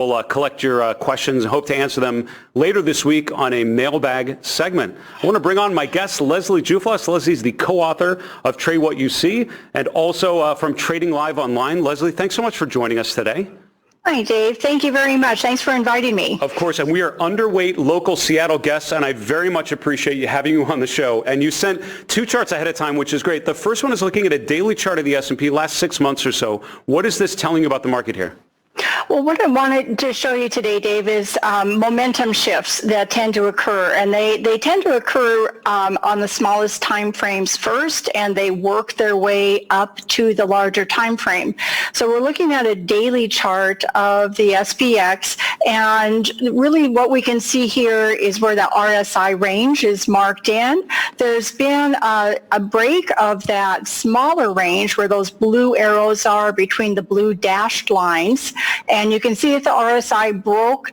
We'll collect your questions and hope to answer them later this week on a mailbag segment. I want to bring on my guest, Leslie Juflas. Leslie's the co-author of Trade What You See and also from Trading Live Online. Leslie, thanks so much for joining us today. Hi, Dave. Thank you very much. Thanks for inviting me. Of course, and we are underweight local Seattle guests, and I very much appreciate you having you on the show. And you sent two charts ahead of time, which is great. The first one is looking at a daily chart of the S&P last 6 months or so. What is this telling you about the market here? Well, what I wanted to show you today, Dave, is momentum shifts that tend to occur, and they tend to occur on the smallest time frames first, and they work their way up to the larger time frame. So we're looking at a daily chart of the SPX, and really what we can see here is where the RSI range is marked in. There's been a break of that smaller range where those blue arrows are between the blue dashed lines. And you can see that the RSI broke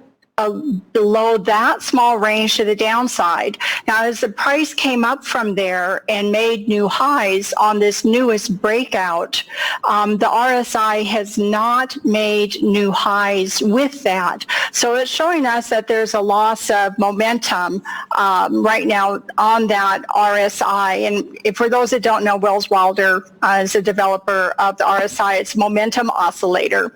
below that small range to the downside. Now, as the price came up from there and made new highs on this newest breakout, the RSI has not made new highs with that. So it's showing us that there's a loss of momentum right now on that RSI. And for those that don't know, Wells Wilder is a developer of the RSI. It's a momentum oscillator.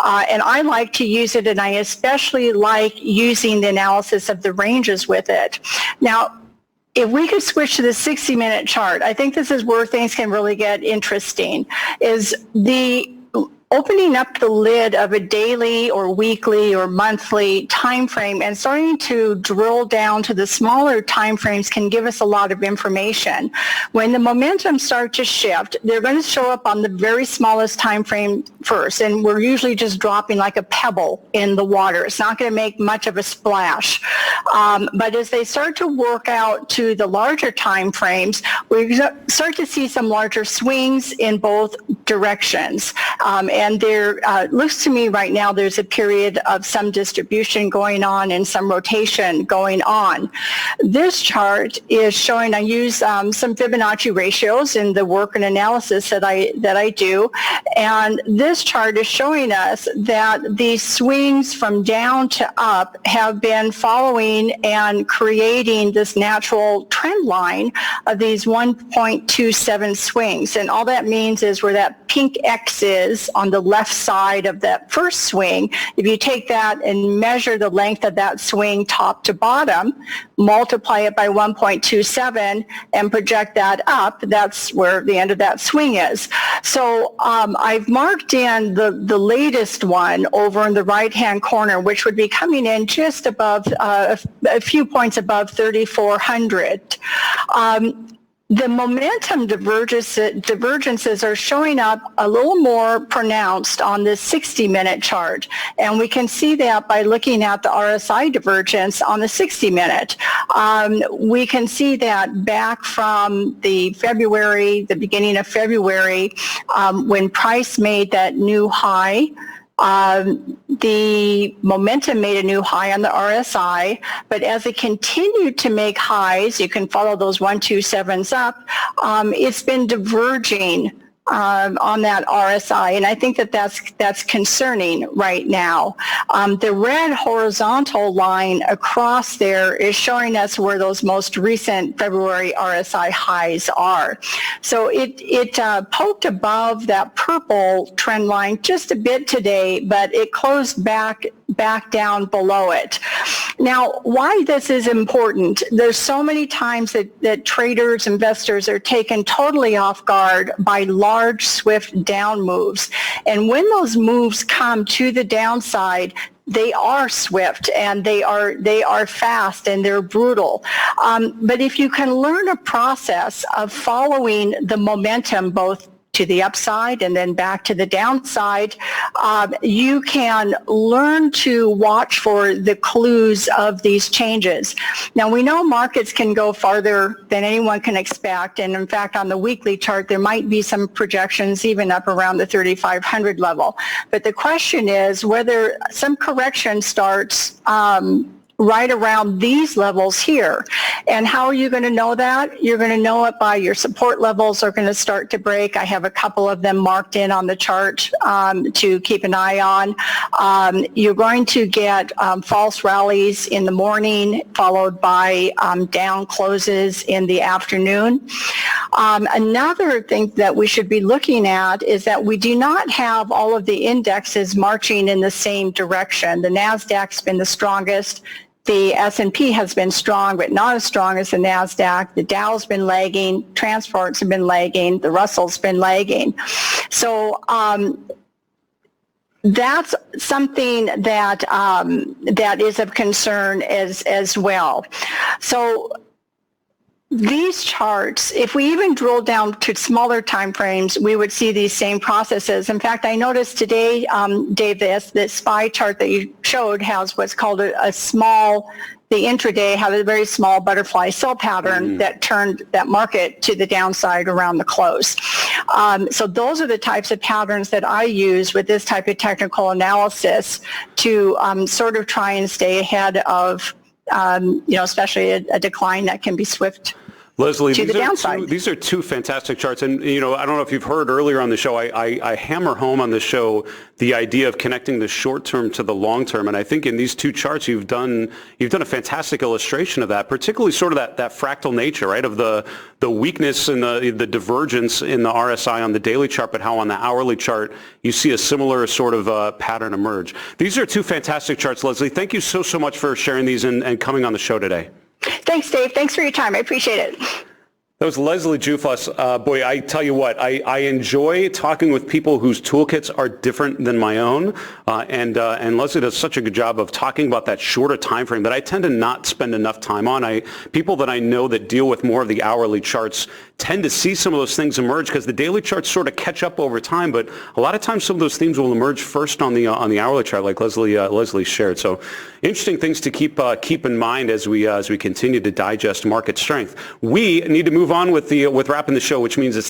And I like to use it, and I especially like using the analysis of the ranges with it. Now, if we could switch to the 60-minute chart, I think this is where things can really get interesting, is the opening up the lid of a daily or weekly or monthly time frame and starting to drill down to the smaller time frames can give us a lot of information. When the momentum starts to shift, they're going to show up on the very smallest time frame first, and we're usually just dropping like a pebble in the water. It's not going to make much of a splash. But as they start to work out to the larger time frames, we start to see some larger swings in both directions. And there looks to me right now there's a period of some distribution going on and some rotation going on. This chart is showing, I use some Fibonacci ratios in the work and analysis that I do, and this chart is showing us that these swings from down to up have been following and creating this natural trend line of these 1.27 swings. And all that means is where that pink X is on the left side of that first swing, if you take that and measure the length of that swing top to bottom, multiply it by 1.27 and project that up, that's where the end of that swing is. So I've marked in the latest one over in the right-hand corner, which would be coming in just above, a few points above 3,400. The momentum divergences are showing up a little more pronounced on this 60-minute chart, and we can see that by looking at the RSI divergence on the 60-minute. We can see that back from the beginning of February, when price made that new high, the momentum made a new high on the RSI, but as it continued to make highs, you can follow those 127s up, it's been diverging on that RSI, and I think that that's concerning right now. The red horizontal line across there is showing us where those most recent February RSI highs are. So it poked above that purple trend line just a bit today, but it closed back down below it. Now, why this is important, there's so many times that traders, investors are taken totally off guard by large, swift down moves. And when those moves come to the downside, they are swift and they are fast and they're brutal. But if you can learn a process of following the momentum both to the upside and then back to the downside, you can learn to watch for the clues of these changes. Now, we know markets can go farther than anyone can expect, and in fact on the weekly chart there might be some projections even up around the 3,500 level. But the question is whether some correction starts right around these levels here. And how are you going to know that? You're going to know it by your support levels are going to start to break. I have a couple of them marked in on the chart to keep an eye on. You're going to get false rallies in the morning, followed by down closes in the afternoon. Another thing that we should be looking at is that we do not have all of the indexes marching in the same direction. The NASDAQ's been the strongest. The S&P has been strong, but not as strong as the NASDAQ. The Dow's been lagging. Transports have been lagging. The Russell's been lagging. So that's something that that is of concern as well. So these charts, if we even drill down to smaller time frames, we would see these same processes. In fact, I noticed today, Dave, this SPY chart that you showed has what's called a small, the intraday had a very small butterfly cell pattern that turned that market to the downside around the close. So those are the types of patterns that I use with this type of technical analysis to sort of try and stay ahead of especially a decline that can be swift. Leslie, these are two fantastic charts. And, I don't know if you've heard earlier on the show, I hammer home on the show the idea of connecting the short term to the long term. And I think in these two charts, you've done a fantastic illustration of that, particularly sort of that fractal nature, right, of the weakness and the divergence in the RSI on the daily chart, but how on the hourly chart you see a similar sort of pattern emerge. These are two fantastic charts, Leslie. Thank you so much for sharing these and coming on the show today. Thanks, Dave. Thanks for your time. I appreciate it. That was Leslie Juflas. Boy, I tell you what, I enjoy talking with people whose toolkits are different than my own. And Leslie does such a good job of talking about that shorter time frame that I tend to not spend enough time on. People that I know that deal with more of the hourly charts tend to see some of those things emerge because the daily charts sort of catch up over time. But a lot of times some of those themes will emerge first on the hourly chart, like Leslie shared. So interesting things to keep in mind as we continue to digest market strength. We need to move on with wrapping the show, which means it's